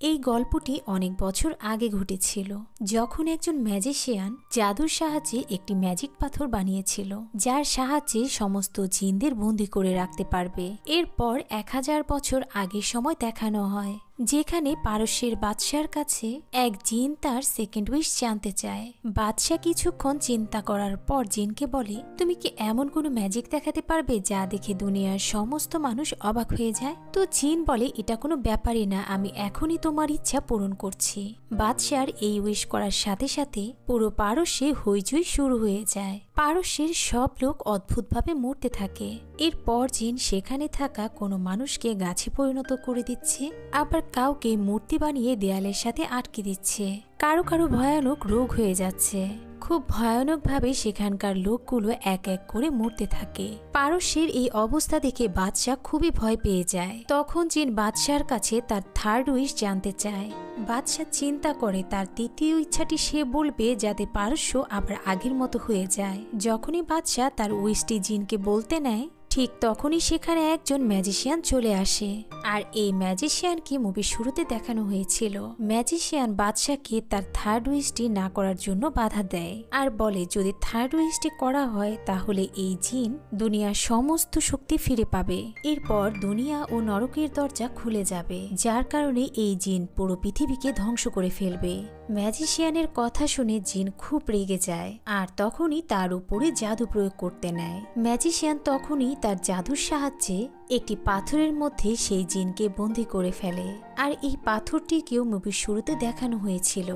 এই গল্পটি অনেক বছর আগে ঘটেছিল, যখন একজন ম্যাজিশিয়ান জাদুর সাহায্যে একটি ম্যাজিক পাথর বানিয়েছিল, যার সাহায্যে সমস্ত জিনদের বন্দী করে রাখতে পারবে। এরপর 1000 বছর আগের সময় দেখানো হয়, যেখানে পারস্যের বাদশার কাছে এক জিন তার সেকেন্ড উইশ জানতে চায়। বাদশা কিছুক্ষণ চিন্তা করার পর জিনকে বলে, তুমি কি এমন কোনো ম্যাজিক দেখাতে পারবে যা দেখে দুনিয়ার সমস্ত মানুষ অবাক হয়ে যায়? তো জিন বলে, এটা কোনো ব্যাপারই না, আমি এখনই তোমার ইচ্ছা পূরণ করছি। বাদশার এই উইশ করার সাথে সাথে পুরো পারস্যে হইচই শুরু হয়ে যায়। পারস্যের সব লোক অদ্ভুতভাবে মরতে থাকে। এরপর জিন সেখানে থাকা কোনো মানুষকে গাছে পরিণত করে দিচ্ছে, আবার কাউকে মূর্তি বানিয়ে দেয়ালের সাথে আটকে দিচ্ছে। কারো কারো ভয়ানক রোগ হয়ে যাচ্ছে। খুব ভয়ানকভাবে সেখানকার লোকগুলো এক এক করে মরতে থাকে। পারস্যের এই অবস্থা দেখে বাদশাহ খুবই ভয় পেয়ে যায়। তখন জিন বাদশার কাছে তার থার্ড উইশ জানতে চায়। বাদশাহ চিন্তা করে তার তৃতীয় ইচ্ছাটি সে বলবে, যাতে পারস্য আবার আগের মতো হয়ে যায়। যখনই বাদশাহ তার উইশটি জিনকে বলতে নেয়, ঠিক তখনই সেখানে একজন ম্যাজিশিয়ান চলে আসে। আর এই ম্যাজিশিয়ানকে মুভির শুরুতে দেখানো হয়েছিল। ম্যাজিশিয়ান বাদশাকে তার থার্ড উইশটি না করার জন্য বাধা দেয় আর বলে, যদি থার্ড উইশটি করা হয় তাহলে এই জিন দুনিয়ার সমস্ত শক্তি ফিরে পাবে। এরপর দুনিয়া ও নরকের দরজা খুলে যাবে, যার কারণে এই জিন পুরো পৃথিবীকে ধ্বংস করে ফেলবে। ম্যাজিশিয়ানের কথা শুনে জিন খুব রেগে যায় আর তখনই তার উপরে জাদু প্রয়োগ করতে নেয়। ম্যাজিশিয়ান তখনই তার জাদুর সাহায্যে একটি পাথরের মধ্যে সেই জিনকে বন্দী করে ফেলে। আর এই পাথরটিকেও মুভির শুরুতে দেখানো হয়েছিল।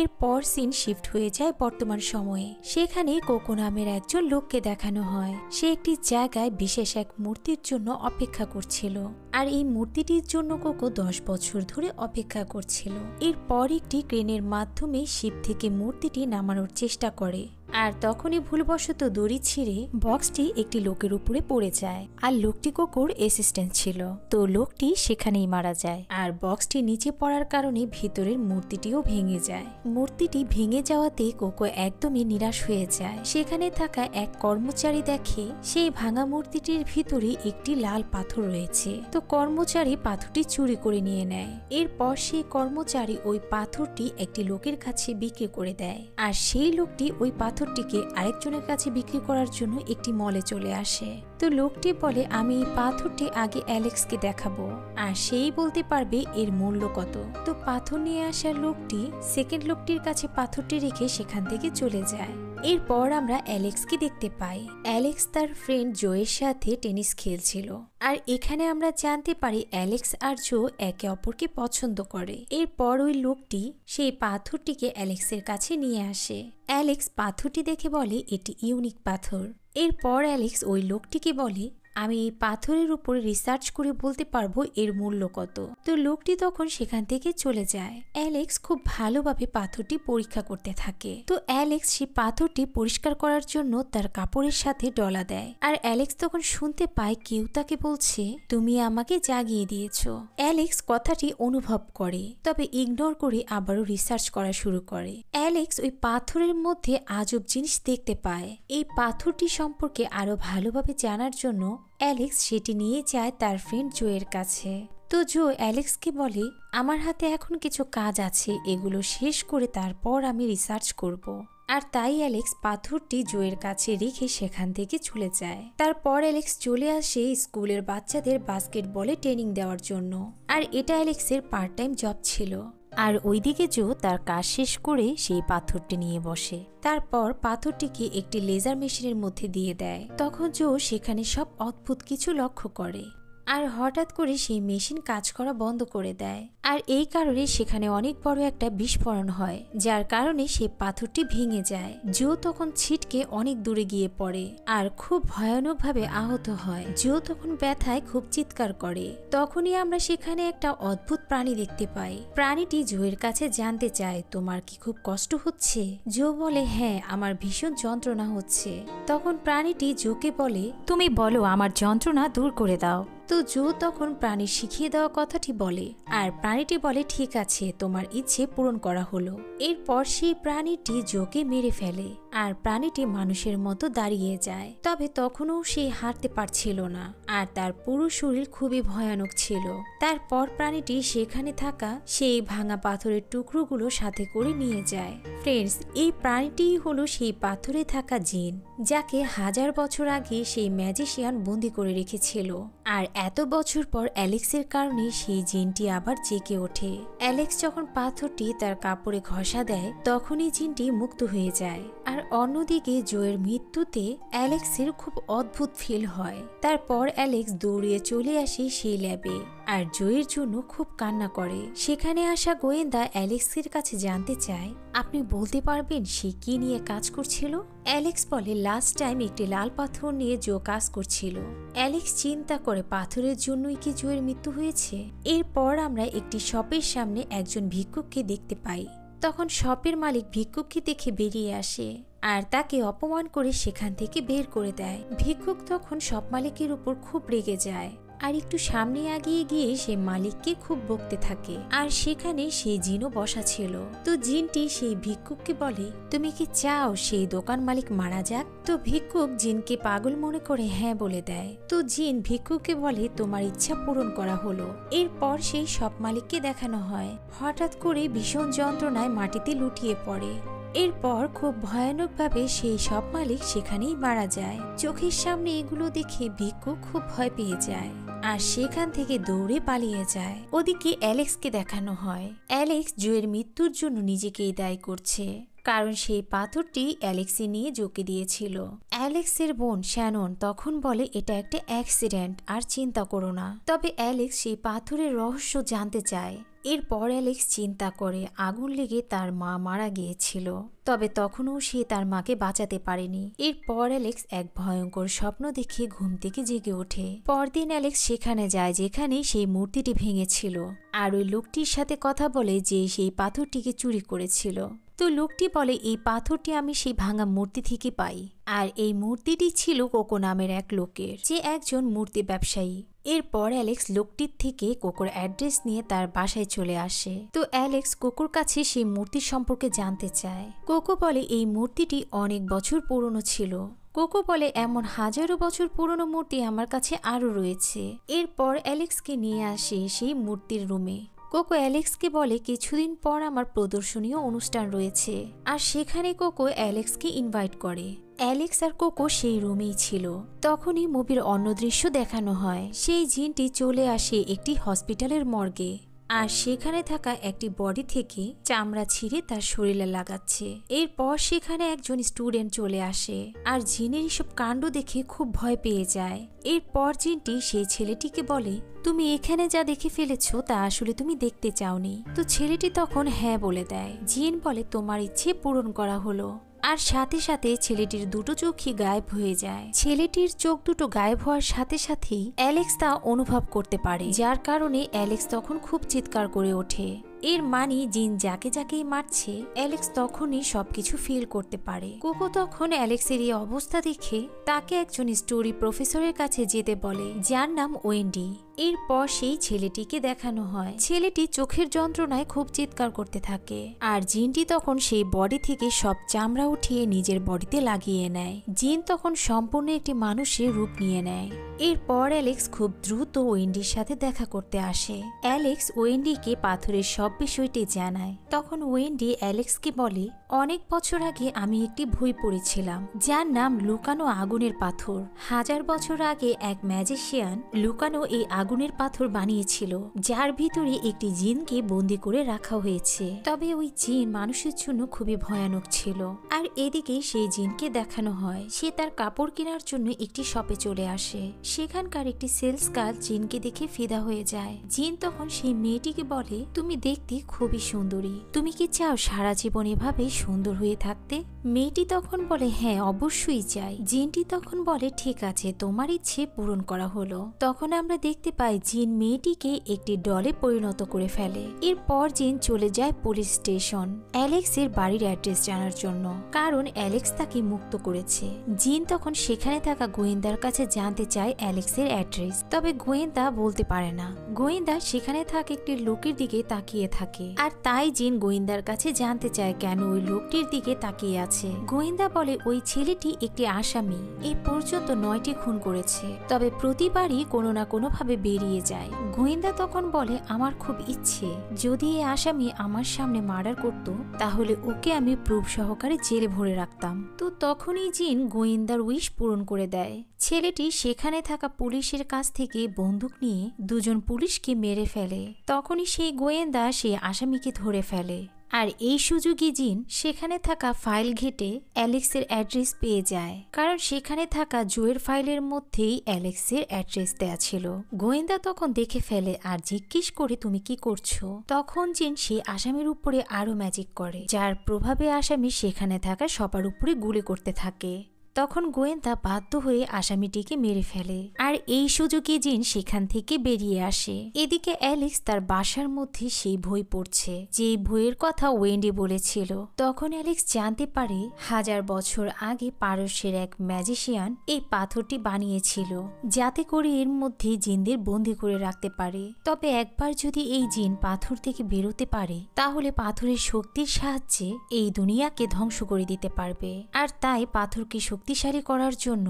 এরপর সিন শিফট হয়ে যায় বর্তমান সময়ে। সেখানে কোকো নামের একজন লোককে দেখানো হয়। সে একটি জায়গায় বিশেষ এক মূর্তির জন্য অপেক্ষা করছিল, আর এই মূর্তিটির জন্য কোকো 10 বছর ধরে অপেক্ষা করছিল। এরপর একটি ক্রেনের মাধ্যমে শিপ থেকে মূর্তিটি নামানোর চেষ্টা করে, আর তখনই ভুলবশত দড়ি ছিঁড়ে বক্সটি একটি লোকের উপরে পড়ে যায়। আর লোকটি কোকোর অ্যাসিস্ট্যান্ট ছিল, তো লোকটি সেখানেই মারা যায়। আর বক্সটি নিচে পড়ার কারণে ভিতরের মূর্তিটিও ভেঙে যায়। মূর্তিটি ভেঙে যাওয়াতে কোকো একদমই নিরাশ হয়ে যায়। সেখানে থাকা এক কর্মচারী দেখে সেই ভাঙা মূর্তিটির ভিতরে একটি লাল পাথর রয়েছে। তো কর্মচারী পাথরটি চুরি করে নিয়ে নেয়। এরপর সেই কর্মচারী ওই পাথরটি একটি লোকের কাছে বিক্রি করে দেয়, আর সেই লোকটি ওই পাথরটিকে আরেকজনের কাছে বিক্রি করার জন্য একটি মলে চলে আসে। তো লোকটি বলে, আমি এই পাথরটি আগে অ্যালেক্সকে দেখাবো, আর সেই বলতে পারবে এর মূল্য কত। তো পাথর নিয়ে আসা লোকটি সেকেন্ড লোকটির কাছে পাথরটি রেখে সেখান থেকে চলে যায়। এরপর আমরা অ্যালেক্সকে দেখতে পাই। অ্যালেক্স তার ফ্রেন্ড জোয়ের সাথে টেনিস খেলছিল, আর এখানে আমরা জানতে পারি অ্যালেক্স আর জো একে অপরকে পছন্দ করে। এরপর ওই লোকটি সেই পাথরটিকে অ্যালেক্সের কাছে নিয়ে আসে। অ্যালেক্স পাথরটি দেখে বলে, এটি ইউনিক পাথর। এরপর অ্যালেক্স ওই লোকটিকে বলে, আমি এই পাথরের উপরে রিসার্চ করে বলতে পারবো এর মূল্য কত। তো লোকটি তখন সেখান থেকে চলে যায়। অ্যালেক্স খুব ভালোভাবে পাথরটি পরীক্ষা করতে থাকে। তো অ্যালেক্স সেই পাথরটি পরিষ্কার করার জন্য তার কাপড়ের সাথে ডলা দেয়, আর অ্যালেক্স তখন শুনতে পায় কেউ তাকে বলছে, তুমি আমাকে জাগিয়ে দিয়েছো। অ্যালেক্স কথাটি অনুভব করে, তবে ইগনোর করে আবারও রিসার্চ করা শুরু করে। অ্যালেক্স ওই পাথরের মধ্যে আজব জিনিস দেখতে পায়। এই পাথরটি সম্পর্কে আরো ভালোভাবে জানার জন্য অ্যালেক্স সেটি নিয়ে যায় তার ফ্রেন্ড জোয়ের কাছে। তো জো অ্যালেক্সকে বলে, আমার হাতে এখন কিছু কাজ আছে, এগুলো শেষ করে তারপর আমি রিসার্চ করব। আর তাই অ্যালেক্স পাথরটি জোয়ের কাছে রেখে সেখান থেকে চলে যায়। তারপর অ্যালেক্স চলে আসে স্কুলের বাচ্চাদের বাস্কেটবলে ট্রেনিং দেওয়ার জন্য, আর এটা অ্যালেক্সের পার্ট টাইম জব ছিল। আর ওইদিকে জো তার কাজ শেষ করে সেই পাথরটি নিয়ে বসে। তারপর পাথরটিকে একটি লেজার মেশিনের মধ্যে দিয়ে দেয়। তখন জো সেখানে সব অদ্ভুত কিছু লক্ষ্য করে, আর হঠাৎ করে সেই মেশিন কাজ করা বন্ধ করে দেয়। আর এই কারণে সেখানে অনেক বড় একটা বিস্ফোরণ হয়, যার কারণে সেই পাথরটি ভেঙে যায়। জো তখন ছিটকে অনেক দূরে গিয়ে পড়ে আর খুব ভয়ানকভাবে আহত হয়। জো তখন ব্যথায় খুব চিৎকার করে। তখনই আমরা সেখানে একটা অদ্ভুত প্রাণী দেখতে পাই। প্রাণীটি জোয়ের কাছে জানতে চায়, তোমার কি খুব কষ্ট হচ্ছে? জো বলে, হ্যাঁ, আমার ভীষণ যন্ত্রণা হচ্ছে। তখন প্রাণীটি জোকে বলে, তুমি বলো আমার যন্ত্রণা দূর করে দাও। তো জো তখন প্রাণী শিখিয়ে দেওয়া কথাটি বলে, আর প্রাণীটি বলে, ঠিক আছে, তোমার ইচ্ছে পূরণ করা হলো। এরপর সেই প্রাণীটি জোকে মেরে ফেলে, আর প্রাণীটি মানুষের মতো দাঁড়িয়ে যায়। তবে তখনও সে হাঁটতে পারছিল না আর তার পুরো শরীর খুবই ভয়ানক ছিল। তারপর প্রাণীটি সেখানে থাকা সেই ভাঙা পাথরের টুকরোগুলো সাথে করে নিয়ে যায়। ফ্রেন্ডস, এই প্রাণীটিই হলো সেই পাথরে থাকা জিন, যাকে 1000 বছর আগে সেই ম্যাজিশিয়ান বন্দি করে রেখেছিল। আর এত বছর পর অ্যালেক্সের কারণে সেই জিনটি আবার জেগে ওঠে। অ্যালেক্স যখন পাথরটি তার কাপড়ে ঘষা দেয় তখনই জিনটি মুক্ত হয়ে যায়। আর অন্যদিকে জোয়ের মৃত্যুতে অ্যালেক্সের খুব অদ্ভুত ফিল হয়। তারপর অ্যালেক্স দৌড়িয়ে চলে আসে সেই ল্যাবে আর জোয়ের জন্য খুব কান্না করে। সেখানে আসা গোয়েন্দা অ্যালেক্সের কাছে জানতে চায়, আপনি বলতে পারবেন সে কি নিয়ে কাজ করছিল? অ্যালেক্স বলে লাস্ট টাইম একটি লাল পাথর নিয়ে জো কাজ করছিল। অ্যালেক্স চিন্তা করে পাথরের জন্যই কি জোয়ের মৃত্যু হয়েছে। এরপর আমরা একটি শপের সামনে একজন ভিক্ষুককে দেখতে পাই। তখন শপের মালিক ভিক্ষুককে দেখে বেরিয়ে আসে আর তাকে অপমান করে সেখান থেকে বের করে দেয়। ভিক্ষুক তখন শপ মালিকের উপর খুব রেগে যায় আর একটু সামনে এগিয়ে গিয়ে সে মালিককে খুব বকতে থাকে। আর সেখানে সেই জিনও বসা ছিল। তো জিনটি সেই ভিক্ষুককে বলে, তুমি কি চাও সেই দোকান মালিক মারা যাক? তো ভিক্ষুক জিনকে পাগল মনে করে হ্যাঁ বলে দেয়। তো জিন ভিক্ষুককে বলে, তোমার ইচ্ছা পূরণ করা হলো। এরপর সেই শপ মালিককে দেখানো হয় হঠাৎ করে ভীষণ যন্ত্রণায় মাটিতে লুটিয়ে পড়ে। এরপর খুব ভয়ানকভাবে সেই শপ মালিক সেখানেই মারা যায়। চোখের সামনে এগুলো দেখে ভিক্ষুক খুব ভয় পেয়ে যায় আর সেখান থেকে দৌড়ে পালিয়ে যায়। ওদিকে অ্যালেক্সকে দেখানো হয় অ্যালেক্স জোয়ের মৃত্যুর জন্য নিজেকেই দায়ী করছে, কারণ সেই পাথরটি অ্যালেক্সি নিয়ে জোকে দিয়েছিল। অ্যালেক্সের বোন শ্যানন তখন বলে এটা একটা অ্যাক্সিডেন্ট আর চিন্তা করো না। তবে অ্যালেক্স সেই পাথরের রহস্য জানতে চায়। এরপর অ্যালেক্স চিন্তা করে আগুন লেগে তার মা মারা গিয়েছিল, তবে তখনও সে তার মাকে বাঁচাতে পারেনি। এরপর অ্যালেক্স এক ভয়ঙ্কর স্বপ্ন দেখে ঘুম থেকে জেগে ওঠে। পরদিন অ্যালেক্স সেখানে যায় যেখানে সেই মূর্তিটি ভেঙেছিল আর ওই লোকটির সাথে কথা বলে যে সেই পাথরটিকে চুরি করেছিল। তো লোকটি বলে এই পাথরটি আমি সেই ভাঙা মূর্তি থেকে পাই আর এই মূর্তিটি ছিল কোকো নামের এক লোকের, যে একজন মূর্তি ব্যবসায়ী। এরপর অ্যালেক্স লোকটির থেকে কোকোর অ্যাড্রেস নিয়ে তার বাসায় চলে আসে। তো অ্যালেক্স কোকোর কাছে সেই মূর্তির সম্পর্কে জানতে চায়। কোকো বলে এই মূর্তিটি অনেক বছর পুরনো ছিল। কোকো বলে এমন হাজারো বছর পুরনো মূর্তি আমার কাছে আরও রয়েছে। এরপর অ্যালেক্সকে নিয়ে আসে সেই মূর্তির রুমে। কোকো অ্যালেক্সকে বলে কিছুদিন পর আমার প্রদর্শনীয় অনুষ্ঠান রয়েছে আর সেখানে কোকো অ্যালেক্সকে ইনভাইট করে। অ্যালেক্স আর কোকো সেই রুমেই ছিল। তখনই মুভির অন্য দৃশ্য দেখানো হয়। সেই জিনটি চলে আসে একটি হসপিটালের মর্গে আর সেখানে থাকা একটি বডি থেকে চামড়া ছিঁড়ে তার শরীরে লাগাচ্ছে। এরপর সেখানে একজন স্টুডেন্ট চলে আসে আর জিনের এসব কাণ্ড দেখে খুব ভয় পেয়ে যায়। এরপর জিনটি সেই ছেলেটিকে বলে, তুমি এখানে যা দেখে ফেলেছ তা আসলে তুমি দেখতে চাওনি। তো ছেলেটি তখন হ্যাঁ বলে দেয়। জিন বলে তোমার ইচ্ছে পূরণ করা হলো। আর সাথে সাথে ছেলেটির দুটো চোখই গায়েব হয়ে যায়। ছেলেটির চোখ দুটো গায়েব হওয়ার সাথে সাথেই অ্যালেক্স তা অনুভব করতে পারে, যার কারণে অ্যালেক্স তখন খুব চিৎকার করে ওঠে। এর মানে জিন যাকে যাকেই মারছে অ্যালেক্স তখনই সবকিছু ফিল করতে পারে। কোকো তখন অ্যালেক্সের এই অবস্থা দেখে তাকে একজন স্টোরি প্রফেসরের কাছে যেতে বলে, যার নাম ওয়েন্ডি। এরপর সেই ছেলেটিকে দেখানো হয়। ছেলেটি চোখের যন্ত্রণায় খুব চিৎকার করতে থাকে আর জিনটি তখন সেই বডি থেকে সব চামড়া উঠিয়ে নিজের বডিতে লাগিয়ে নেয়। জিন তখন সম্পূর্ণ একটি মানুষের রূপ নিয়ে নেয়। এরপর অ্যালেক্স খুব দ্রুত ওয়েন্ডির সাথে দেখা করতে আসে। অ্যালেক্স ওয়েন্ডিকে পাথরের সব বিষয়টি জানায়। তখন ওয়েন্ডি অ্যালেক্সকে বলে, অনেক বছর আগে আমি একটি বই পড়েছিলাম যার নাম লুকানো আগুনের পাথর। 1000 বছর আগে এক ম্যাজিশিয়ান লুকানো এই আগুনের পাথর বানিয়েছিল, যার ভিতরে একটি জিনকে বন্দি করে রাখা হয়েছে। তবে ওই জিন মানুষের জন্য খুবই ভয়ানক ছিল। আর এদিকে সেই জিনকে দেখানো হয় সে তার কাপড় কেনার জন্য একটি শপে চলে আসে। সেখানকার একটি সেলস গার্ল জিনকে দেখে ফিদা হয়ে যায়। জিন তখন সেই মেয়েটিকে বলে, তুমি দেখতে খুবই সুন্দরী, তুমি কি চাও সারা জীবন এভাবে সুন্দর হয়ে থাকতে? মেয়েটি তখন বলে, হ্যাঁ অবশ্যই চাই। জিনটি তখন বলে, ঠিক আছে, তোমার ইচ্ছে পূরণ করা হলো। তখন আমরা দেখতে পাই জিন মেয়েটিকে একটি ডলে পরিণত করে ফেলে। এরপর জিন চলে যায় পুলিশ স্টেশন অ্যালেক্সের বাড়ির অ্যাড্রেস জানার জন্য, কারণ অ্যালেক্স তাকে মুক্ত করেছে। জিন তখন সেখানে থাকা গোয়েন্দার কাছে জানতে চায় অ্যালেক্সের অ্যাড্রেস, তবে গোয়েন্দা বলতে পারে না। গোয়েন্দা সেখানে থাকা একটি লোকের দিকে তাকিয়ে থাকে আর তাই জিন গোয়েন্দার কাছে জানতে চায় কেন ওই লোকটির দিকে তাকিয়ে আছে। গোয়েন্দা বলে ওই ছেলেটি একটি আসামি, এই পর্যন্ত 9টি খুন করেছে, তবে প্রতিবারই কোনো না কোনো ভাবে বেরিয়ে যায়। গোয়েন্দা তখন বলে আমার খুব ইচ্ছে যদি এই আসামি আমার সামনে মার্ডার করত তাহলে ওকে আমি প্রুফ সহকারে জেলে ভরে রাখতাম। তো তখনই জিন গোয়েন্দার উইশ পূরণ করে দেয়। ছেলেটি সেখানে থাকা পুলিশের কাছ থেকে বন্দুক নিয়ে দুজন পুলিশকে মেরে ফেলে। তখনই সেই গোয়েন্দা সেই আসামিকে ধরে ফেলে। আর এই সুযোগে জিন সেখানে থাকা ফাইল ঘেটে অ্যালেক্সের অ্যাড্রেস পেয়ে যায়, কারণ সেখানে থাকা জুয়ের ফাইলের মধ্যেই অ্যালেক্সের অ্যাড্রেস দেয়া ছিল। গোয়েন্দা তখন দেখে ফেলে আর জিজ্ঞেস করে তুমি কি করছো। তখন জিন সেই আসামির উপরে আরো ম্যাজিক করে, যার প্রভাবে আসামি সেখানে থাকা সবার উপরে গুলি করতে থাকে। তখন গোয়েন্দা বাধ্য হয়ে আসামিটিকে মেরে ফেলে আর এই সুযোগে জিন সেখান থেকে বেরিয়ে আসে। এদিকে অ্যালেক্স তার বাসার মধ্যে সেই বই পড়ছে, যে বইয়ের কথা ওয়েন্ডি বলেছিল। তখন অ্যালেক্স জানতে পারে 1000 বছর আগে পারস্যের এক ম্যাজিশিয়ান এই পাথরটি বানিয়েছিল, যাতে করে এর মধ্যে জিনদের বন্দি করে রাখতে পারে। তবে একবার যদি এই জিন পাথর থেকে বেরোতে পারে তাহলে পাথরের শক্তির সাহায্যে এই দুনিয়াকে ধ্বংস করে দিতে পারবে। আর তাই পাথরকে শক্তিশালী করার জন্য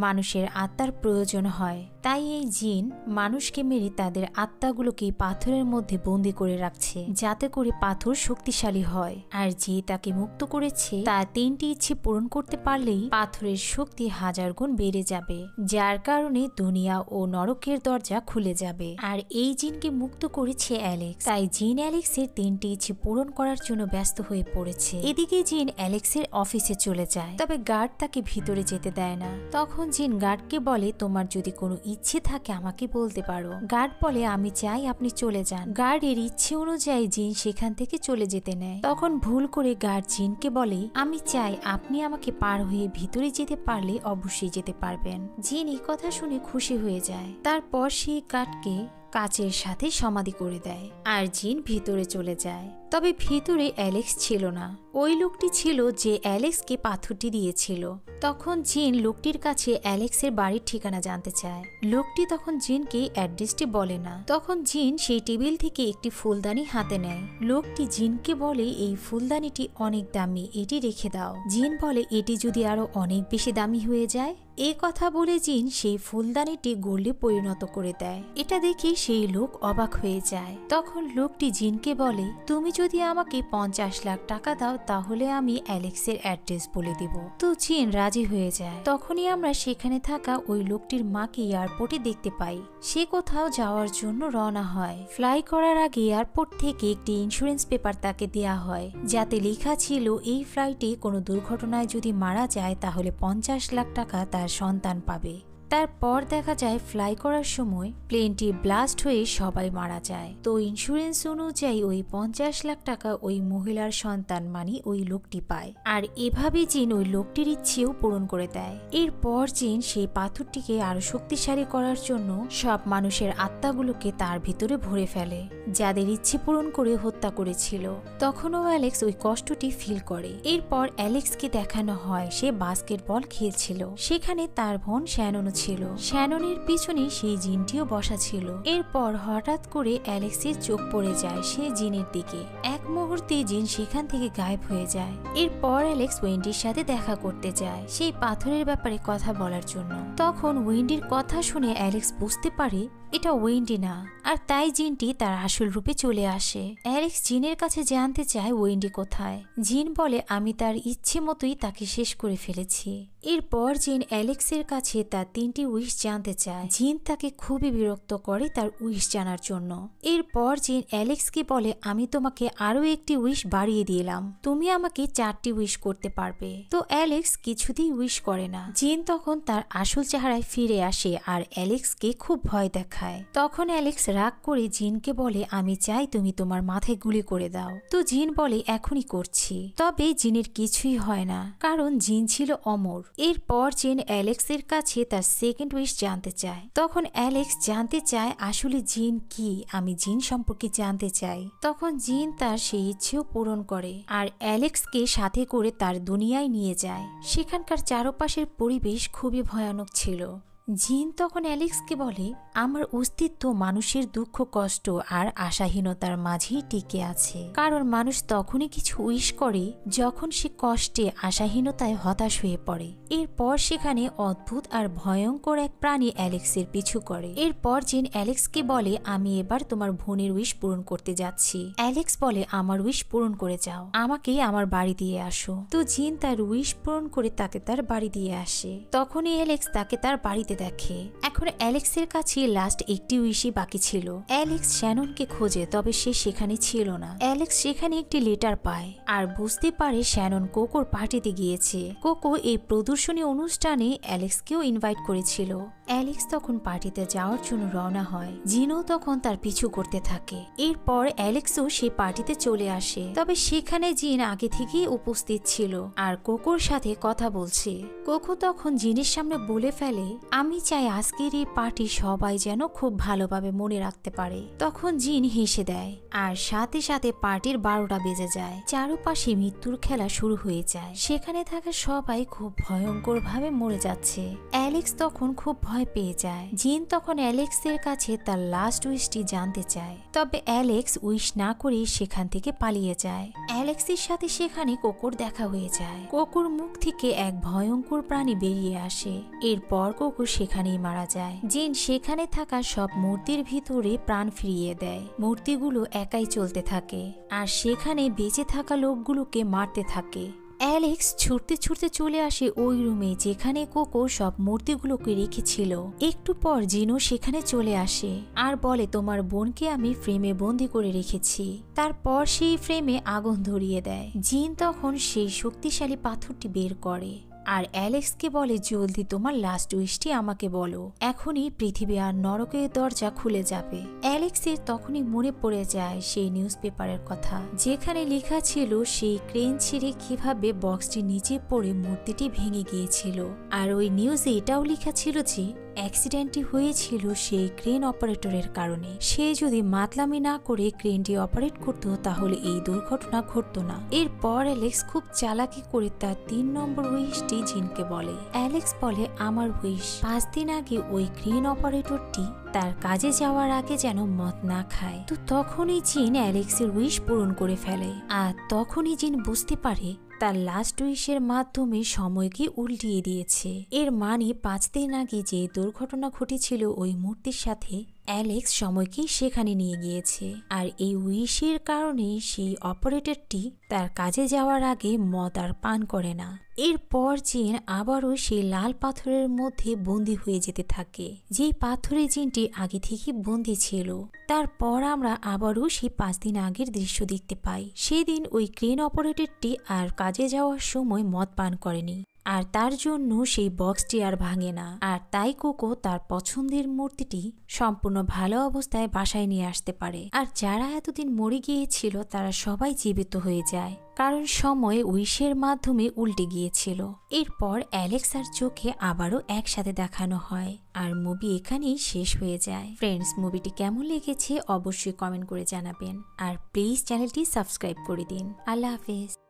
মানুষের আত্মার প্রয়োজন হয়। তাই এই জিন মানুষকে মেরে তাদের আত্মাগুলোকে পাথরের মধ্যে বন্দি করে রাখছে, যাতে করে পাথর শক্তিশালী হয়। আর যে তাকে মুক্ত করেছে তার 3টি ইচ্ছে পূরণ করতে পারলেই পাথরের শক্তি 1000 গুণ বেড়ে যাবে, যার কারণে দুনিয়া ও নরকের দরজা খুলে যাবে। আর এই জিনকে মুক্ত করেছে অ্যালেক্স। তাই জিন অ্যালেক্সের 3টি ইচ্ছে পূরণ করার জন্য ব্যস্ত হয়ে পড়েছে। এদিকে জিন অ্যালেক্সের অফিসে চলে যায়, তবে গার্ড তাকে ভিতরে যেতে দেয় না। তখন জিন গার্ডকে বলে তোমার যদি কোনো ইচ্ছে থাকে আমাকে বলতে পারো। গার্ড বলে আমি চাই আপনি চলে যান। গার্ডের ইচ্ছে অনুযায়ী জিন সেখান থেকে চলে যেতে নেয়। তখন ভুল করে গার্ড জিনকে বলে আমি চাই আপনি আমাকে পার হয়ে ভিতরে যেতে পারলে অবশ্যই যেতে পারবেন। জিন এই কথা শুনে খুশি হয়ে যায়। তারপর সেই গার্ডকে কাচের সাথে সমাধি করে দেয় আর জিন ভিতরে চলে যায়। তবে ভিতরে অ্যালেক্স ছিল না, ওই লোকটি ছিল যে অ্যালেক্সকে পাথরটি দিয়েছিল। তখন জিন লোকটির কাছে অ্যালেক্সের বাড়ির ঠিকানা জানতে চায়। লোকটি তখন জিনকে অ্যাড্রেসটি বলে না। তখন জিন সেই টেবিল থেকে একটি ফুলদানি হাতে নেয়। লোকটি জিনকে বলে এই ফুলদানিটি অনেক দামি, এটি রেখে দাও। জিন বলে এটি যদি আরো অনেক বেশি দামি হয়ে যায়। এই কথা বলে জিন সেই ফুলদানিটি গোল্ডে পরিণত করে দেয়। এটা দেখে সেই লোক অবাক হয়ে যায়। তখন লোকটি জিনকে বলে তুমি যদি আমাকে 50 লাখ টাকা দাও তাহলে আমি অ্যালেক্সের অ্যাড্রেস বলে দিব। তো জিন রাজি হয়ে যায়। তখনই আমরা সেখানে থাকা ওই লোকটির মাকে এয়ারপোর্টে দেখতে পাই। সে কোথাও যাওয়ার জন্য রওনা হয়। ফ্লাই করার আগে এয়ারপোর্ট থেকে একটি ইন্স্যুরেন্স পেপার তাকে দেয়া হয়, যাতে লেখা ছিল এই ফ্লাইটে কোনো দুর্ঘটনায় যদি মারা যায় তাহলে 50 লাখ টাকা তার সন্তান পাবে। তারপর দেখা যায় ফ্লাই করার সময় প্লেনটি ব্লাস্ট হয়ে সবাই মারা যায়। তো ইন্স্যুরেন্স অনুযায়ী ওই 50 লাখ টাকা ওই মহিলার সন্তান মানে ওই লোকটি পায়। আর এভাবে জিন ওই লোকটির ইচ্ছেও পূরণ করে দেয়। এরপর জিন সেই পাথরটিকে আরো শক্তিশালী করার জন্য সব মানুষের আত্মাগুলোকে তার ভিতরে ভরে ফেলে, যাদের ইচ্ছে পূরণ করে হত্যা করেছিল। তখনও অ্যালেক্স ওই কষ্টটি ফিল করে। এরপর অ্যালেক্সকে দেখানো হয় সে বাস্কেটবল খেলছিল, সেখানে তার বোন শ্যানন ছিল। শ্যাননের পিছনে সেই জিনটিও বসা ছিল। এরপর হঠাৎ করে অ্যালেক্সের চোখ পড়ে যায় সে জিনের দিকে। এক মুহূর্তে জিন সেখান থেকে গায়েব হয়ে যায়। এরপর অ্যালেক্স ওয়েন্ডির সাথে দেখা করতে যায় সেই পাথরের ব্যাপারে কথা বলার জন্য। তখন ওয়েন্ডির কথা শুনে অ্যালেক্স বুঝতে পারে এটা ওয়েন্ডি না, আর তাই জিনটি তার আসল রূপে চলে আসে। অ্যালেক্স জিনের কাছে জানতে চায় ওয়েন্ডি কোথায়। জিন বলে আমি তার ইচ্ছে মতোই তাকে শেষ করে ফেলেছি। এরপর জিন অ্যালেক্সের কাছে তার 3টি উইশ জানতে চায়। জিন তাকে খুবই বিরক্ত করে তার উইশ জানার জন্য। এরপর জিন অ্যালেক্সকে বলে আমি তোমাকে আরো একটি উইশ বাড়িয়ে দিলাম, তুমি আমাকে 4টি উইশ করতে পারবে। তো অ্যালেক্স কিছুতেই উইশ করে না। জিন তখন তার আসল চেহারায় ফিরে আসে আর অ্যালেক্সকে খুব ভয় দেখায়। তখন অ্যালেক্স রাগ করে জিনকে বলে আমি চাই তুমি তোমার মাথায় গুলি করে দাও। তো জিন বলে এখনই করছি। তবে জিনের কিছুই হয় না, কারণ জিন ছিল অমর। এরপর জিন অ্যালেক্সের কাছে তার সেকেন্ড উইশ জানতে চায়। তখন অ্যালেক্স জানতে চায় আসলে জিন কি, আমি জিন সম্পর্কে জানতে চাই। তখন জিন তার সেই ইচ্ছেও পূরণ করে আর অ্যালেক্সকে সাথে করে তার দুনিয়ায় নিয়ে যায়। সেখানকার চারপাশের পরিবেশ খুবই ভয়ানক ছিল। জিন তখন অ্যালেক্সকে বলে, আমার অস্তিত্ব মানুষের দুঃখ কষ্ট আর আশাহীনতার মাঝেই টিকে আছে, কারণ মানুষ তখনই কিছু উইশ করে যখন সে কষ্টে আশাহীনতায় হতাশ হয়ে পড়ে। এরপর সেখানে অদ্ভুত আর ভয়ঙ্কর এক প্রাণী অ্যালেক্সের পিছু করে। এরপর জিন অ্যালেক্সকে বলে, আমি এবার তোমার বোনের উইশ পূরণ করতে যাচ্ছি। অ্যালেক্স বলে, আমার উইশ পূরণ করে যাও, আমাকে আমার বাড়ি দিয়ে আসো। তো জিন তার উইশ পূরণ করে তাকে তার বাড়ি দিয়ে আসে। তখনই অ্যালেক্স তাকে তার বাড়িতে দেখে। এখন অ্যালেক্সের কাছে লাস্ট একটি উইশই বাকি ছিল। অ্যালেক্স শ্যাননকে খোঁজে, তবে সে সেখানে ছিল না। অ্যালেক্স সেখানে একটি লেটার পায় আর বুঝতে পারে শ্যানন কোকোর পার্টিতে গিয়েছে। কোকো এই প্রদর্শনী অনুষ্ঠানে অ্যালেক্সকেও ইনভাইট করেছিল। অ্যালেক্স তখন পার্টিতে যাওয়ার জন্য রওনা হয়। জিনও তখন তার পিছু করতে থাকে। এরপর অ্যালেক্সও সেই পার্টিতে চলে আসে, তবে সেখানে জিন আগে থেকেই উপস্থিত ছিল আর কোকোর সাথে কথা বলছে। কোকো তখন জিনের সামনে বলে ফেলে, আমি চাই আজকের এই পার্টি সবাই যেন খুব ভালোভাবে মনে রাখতে পারে। তখন জিন হেসে দেয় আর সাথে সাথে পার্টির 12টা বেজে যায়। চারপাশে মৃত্যুর খেলা শুরু হয়ে যায়। সেখানে থাকা সবাই খুব ভয়ঙ্কর ভাবে মরে যাচ্ছে। অ্যালেক্স তখন খুব ভয় পেয়ে যায়। জিন তখন অ্যালেক্সের কাছে তার লাস্ট উইশটি জানতে চায়, তবে অ্যালেক্স উইশ না করে সেখান থেকে পালিয়ে যায়। অ্যালেক্সের সাথে সেখানে কোকোর দেখা হয়ে যায়। কোকোর মুখ থেকে এক ভয়ঙ্কর প্রাণী বেরিয়ে আসে। এরপর কোকো সেখানেই মারা যায়। জিন সেখানে থাকা সব মূর্তির ভিতরে প্রাণ ফিরিয়ে দেয়। মূর্তিগুলো একাই চলতে থাকে আর সেখানে বেঁচে থাকা লোকগুলোকে মারতে থাকে। অ্যালেক্স ছুটতে ছুটতে চলে আসে ওই রুমে যেখানে কোকো সব মূর্তিগুলোকে রেখেছিল। একটু পর জিনও সেখানে চলে আসে আর বলে, তোমার বোনকে আমি ফ্রেমে বন্দি করে রেখেছি। তারপর সেই ফ্রেমে আগুন ধরিয়ে দেয়। জিন তখন সেই শক্তিশালী পাথরটি বের করে আর অ্যালেক্সকে বলে, জলদি তোমার লাস্ট উইশটি আমাকে বলো, এখনই পৃথিবী আর নরকের দরজা খুলে যাবে। অ্যালেক্সের তখনই মনে পড়ে যায় সেই নিউজ পেপারের কথা, যেখানে লেখা ছিল সেই ক্রেন ছিঁড়ে কিভাবে বক্সটি নিচে পড়ে মূর্তিটি ভেঙে গিয়েছিল। আর ওই নিউজে এটাও লেখা ছিল যে অ্যাক্সিডেন্টটি হয়েছিল সেই ক্রেন অপারেটরের কারণে। সে যদি মাতলামি না করে ক্রেনটি অপারেট করত তাহলে এই দুর্ঘটনা ঘটতো না। এরপর অ্যালেক্স খুব চালাকি করে তার 3 নম্বর উইশটি জিনকে বলে। অ্যালেক্স বলে, আমার উইশ 5 দিন আগে ওই ক্রেন অপারেটরটি তার কাজে যাওয়ার আগে যেন মদ না খায়। তো তখনই জিন অ্যালেক্সের উইশ পূরণ করে ফেলে। আর তখনই জিন বুঝতে পারে তার লাস্ট উইশের মাধ্যমে সময়কে উল্টিয়ে দিয়েছে। এর মানে 5 দিন আগে যে দুর্ঘটনা ঘটেছিল ওই মূর্তির সাথে অ্যালেক্স সময়কে সেখানে নিয়ে গিয়েছে। আর এই উইশের কারণে সেই অপারেটরটি তার কাজে যাওয়ার আগে মদ আর পান করে না। এরপর জিন আবারও সেই লাল পাথরের মধ্যে বন্দী হয়ে যেতে থাকে, যেই পাথরের জিনটি আগে থেকে বন্দী ছিল। তারপর আমরা আবারও সেই 5 দিন আগের দৃশ্য দেখতে পাই। সেদিন ওই ক্রেন অপারেটরটি আর কাজে যাওয়ার সময় মদ পান করেনি আর তার জন্য সেই বক্সটি আর ভাঙে না। আর তাই কোকো তার পছন্দের মূর্তিটি সম্পূর্ণ ভালো অবস্থায় বাসায় নিয়ে আসতে পারে। আর যারা এতদিন মরে গিয়েছিল তারা সবাই জীবিত হয়ে যায়, কারণ সময় উইশের মাধ্যমে উল্টে গিয়েছিল। এরপর অ্যালেক্স আর চোখে আবারও একসাথে দেখানো হয় আর মুভি এখানেই শেষ হয়ে যায়। ফ্রেন্ডস, মুভিটি কেমন লেগেছে অবশ্যই কমেন্ট করে জানাবেন আর প্লিজ চ্যানেলটি সাবস্ক্রাইব করে দিন। আল্লাহ হাফেজ।